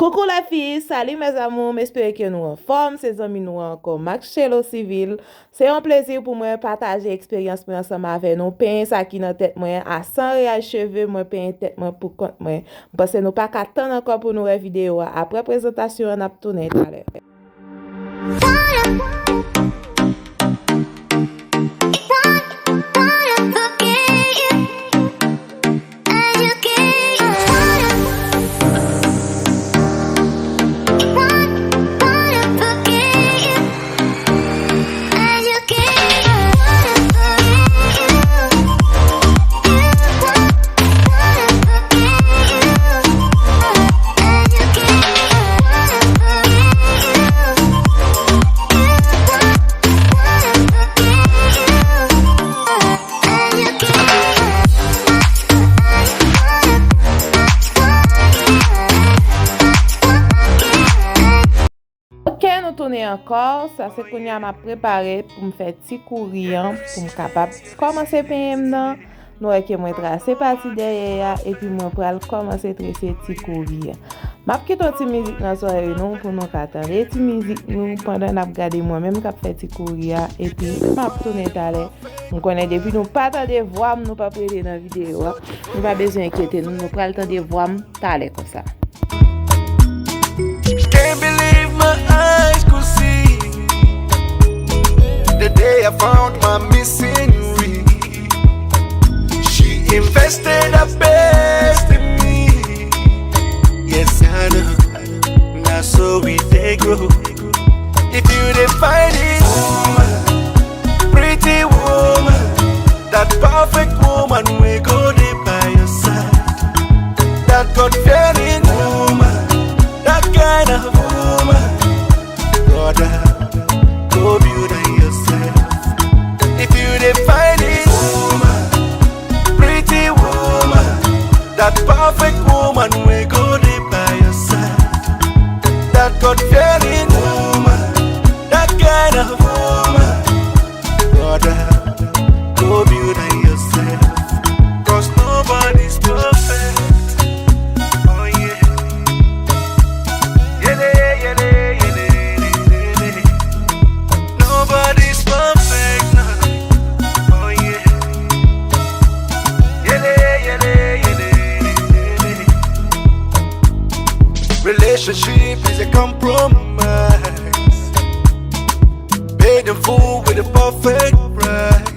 Coucou la fille, salut mes amours, j'espère que nous en forme, ces amis nous encore Max Chelo Civil. C'est un plaisir pour moi partager l'expérience ensemble avec nous. Pein ça qui dans tête moi à 100 réal cheveux, moi pein tête moi pour compte moi. Parce que nous pas qu'attendre encore pour nous vidéo. Après présentation, on a tourné tout à l'heure. Nous tourner encore, ça c'est qu'on a m'a préparé pour me faire petit courir pour me capable commencer PM nous que moi tracer partie derrière et puis moi pour commencer tracer petit courir. M'a quitte une musique dans soirée nous pour nous attendre petit musique nous pendant n'a regarder moi même cap faire petit courir et puis m'a tourner d'aller on connaît depuis nous pas attendre voix nous pas prêter dans vidéo nous pas besoin inquiéter nous pas le temps de voir d'aller comme ça. Can't believe my eyes could see the day I found my missing ring. She invested her best in me. Yes, I know. Now so we they grow. If you dey find it, woman, pretty woman, that perfect woman we go dey by your side. That God-fearing woman, that kind of woman, brother, go build on yourself. If you dey find it, woman, pretty woman, that perfect woman we go dey by your side. That God-fearing woman, that kind of woman, brother, go build on yourself. 'Cause nobody's perfect. Oh yeah. Nobody's perfect now. Oh yeah. Relationship is a compromise. Paid in full with a perfect price.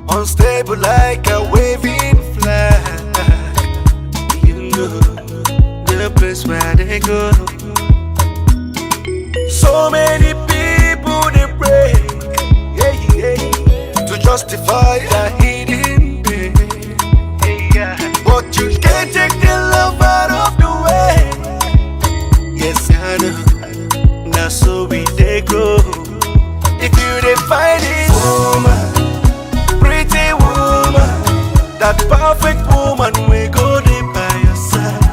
Unstable like a waving flag. You know the place where they go. So many people they break, yeah, yeah, to justify their hidden pain. Yeah. But you can't take the love out of the way. Yes, I know. Now so we they grow. If you they find it, woman, pretty woman, that perfect woman we go there by your side.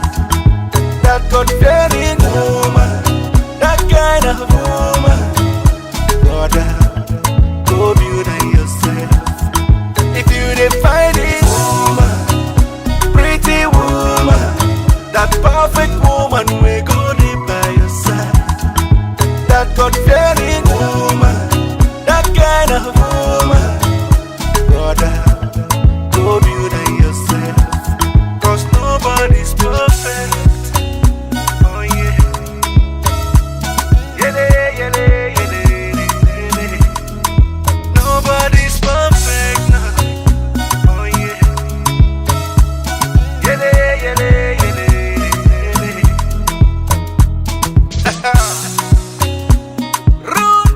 That God-fearing woman, that kind of woman, brother, go build on yourself. If you dey find it, woman, pretty woman, that perfect woman we go there by your side. That God-fearing woman, that kind of woman, brother, go build on yourself. 'Cause nobody's perfect. Oh yeah. Nobody's perfect now. Oh yeah. Rude.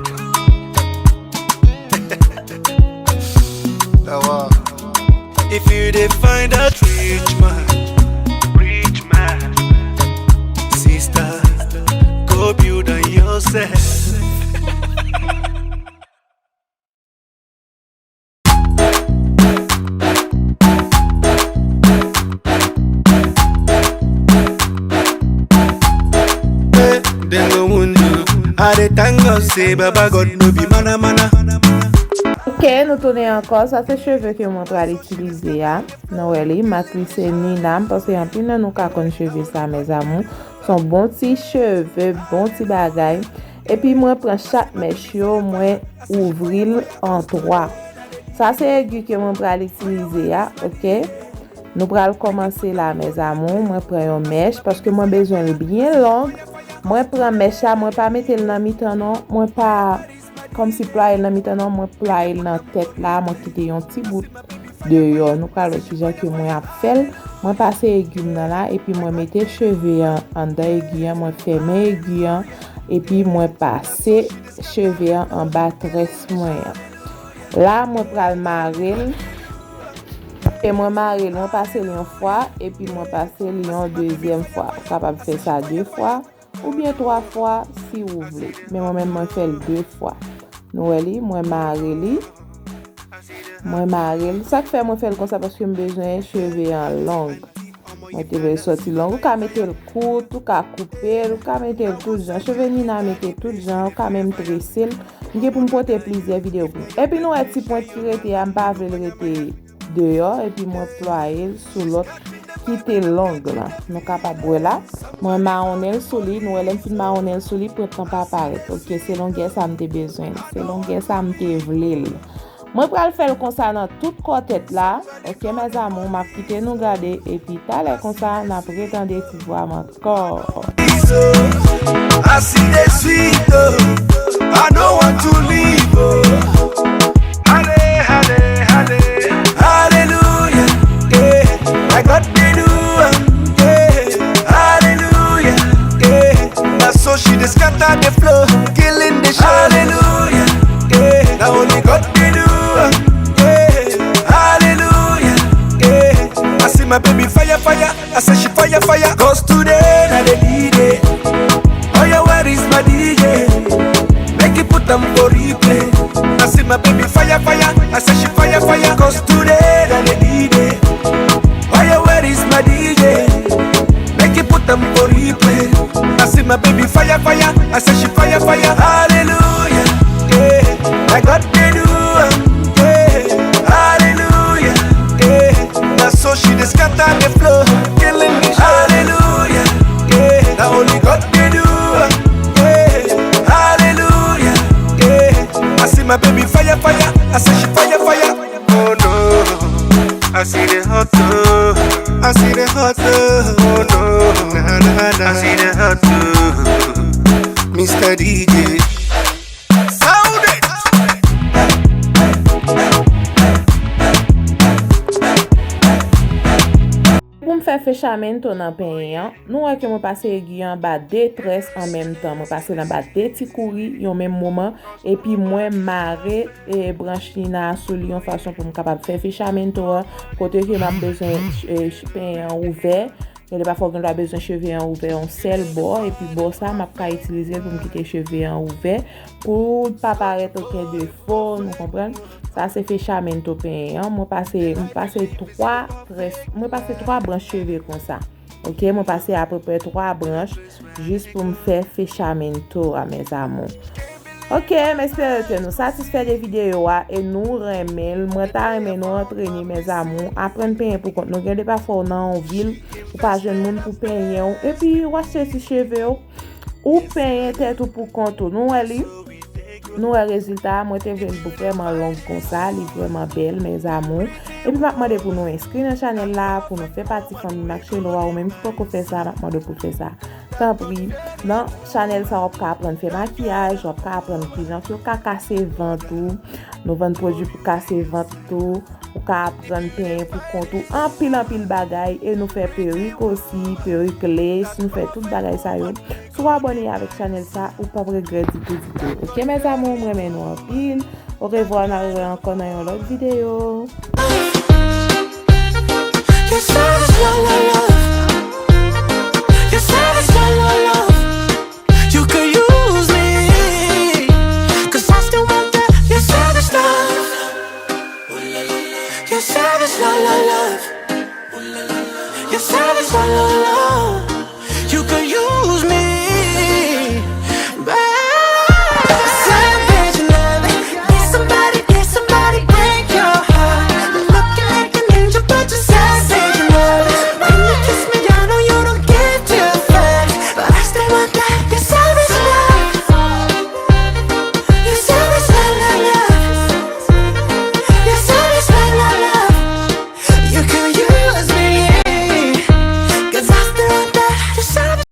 If you dey find that rich man, sister, go build on yourself. Them go wound you. I dey thank God say Baba God no be mana mana. Ok, nous tournons encore. Ça, c'est cheveux que je vais utiliser. Noël, ma c'est Nina. Parce que en plus, nous avons cheveux, ça, mes amours. Sont bons petits cheveux, bons petits bagailles. Et puis, moi, je prends chaque mèche, moi, ouvrir en 3. Ça, c'est aigu que je vais utiliser. Ok? Nous allons commencer là, mes amours. Moi, je prends une mèche parce que moi, j'ai besoin de bien longue. Moi, je prends mèche, moi, pas mettre le dans mi-temps, non. Moi, pas. Comme si ployer dans maintenant moi ployer dans tête là moi quitter un petit bout de nous parlons déjà que moi a fait moi passer aiguille là et puis moi mettre cheveux en dedans aiguille moi fermer aiguille et puis moi passer cheveux en bas tresse moi là moi pral marrer et moi marrer moi passer une fois et puis moi passer une deuxième fois capable faire ça 2 fois ou bien 3 fois si vous voulez mais moi même moi faire 2 fois. Noël, moi marrer. Ça fait moi faire comme ça parce que j'ai besoin de cheveux en longue. Moi te veux sortir long, ou ka mettre le court, ou ka couper, ou ka mettre tout genre. Cheveux Nina mettre tout genre, ou ka même tresser. M'gè pour me porter plusieurs vidéos. Et puis nous un petit point tiré am pas veut rester dehors et puis moi ployer sur l'autre qui était longue là. Nous capable là. Moi marronner soli, nous elle fin marronner soli pour temps pas apparaître. OK, c'est longueur ça m'te besoin. C'est longueur ça m'te vle. Moi pral faire comme ça dans toute côté là. OK mes amours, m'a quitter nous garder et puis t'aller comme ça n'a prétendre pouvoir encore. I see the sweet I don't want to leave Halle, halle, halle Hallelujah Yeah I got the new Yeah Hallelujah Yeah That's so she just scatter the flow Killing the show Hallelujah Yeah Now only got the new Yeah Hallelujah Yeah I see my baby fire, fire I say she fire, fire Cause today now the D-Day Oh yeah, where is my DJ? Make it put them for replay. I see my baby fire, fire. I say she fire, fire. Cause today that the D-Day. Oh yeah, where is my DJ? Make it put them for replay. I see my baby fire, fire. I say she fire, fire. Hallelujah, yeah. I got the new yeah. Hallelujah, yeah. That's so she just scatter the flow, killing me. Hallelujah, yeah. Now only got the new. I see my baby fire, fire. I say she fire, fire. Oh no, I see the hot tub. I see the hot tub. Oh no, nah, nah, nah. I see the hot tub. Mr. DJ, sound it. Pour me faire féchamento dans pain, nous que moi passer aiguille en bas deux tresses en même temps, moi passer en bas deux petits couris au même moment et puis moi marrer et branche Nina sur lui en façon pour me capable faire féchamento côté que m'a besoin pain ouvert. Il n'est pas fort qu'on a besoin de cheveux en ouvert, on seul bord et puis bon ça m'a pas utiliser pour me quitter cheveux en ouvert pour pas paraître aucun défaut, vous comprenez? Ça c'est féchamento pain. Moi passer 3 branches cheveux comme ça. OK, moi passer à peu près 3 branches juste pour me faire féchamento à mes amours. OK, j'espère que nous satisfait des vidéos et nous remercions. Moi ta remercie nous entraîner mes amours, apprendre payer pour compte. Nous gardez pas fort dans ville ou pas jeune monde pour payer et puis acheter ces cheveux ou payer tête pour compte. Nous aller nous le résultat moi te vraiment long comme ça, vraiment belle mes amours. Et puis m'a demandé pour nous inscrire dans la chaîne là pour nous faire partie famille Marché Loa ou même pour qu'on fait ça, m'a demandé pour faire ça. Tant pis, dans Chanel ça on peut apprendre faire maquillage, on peut apprendre client qui ka casser ventre tout, nous vendre produits pour casser ventre tout, ou ka apprendre pain pour compte en pile bagaille et nous faire perruque aussi, perruque lace, nous faire tout bagaille ça yo. Sois abonné avec Chanel ça ou pas regretter du tout. OK mes amours, moi remercie nous en pile. Au revoir, on arrive encore dans une autre vidéo. Yes,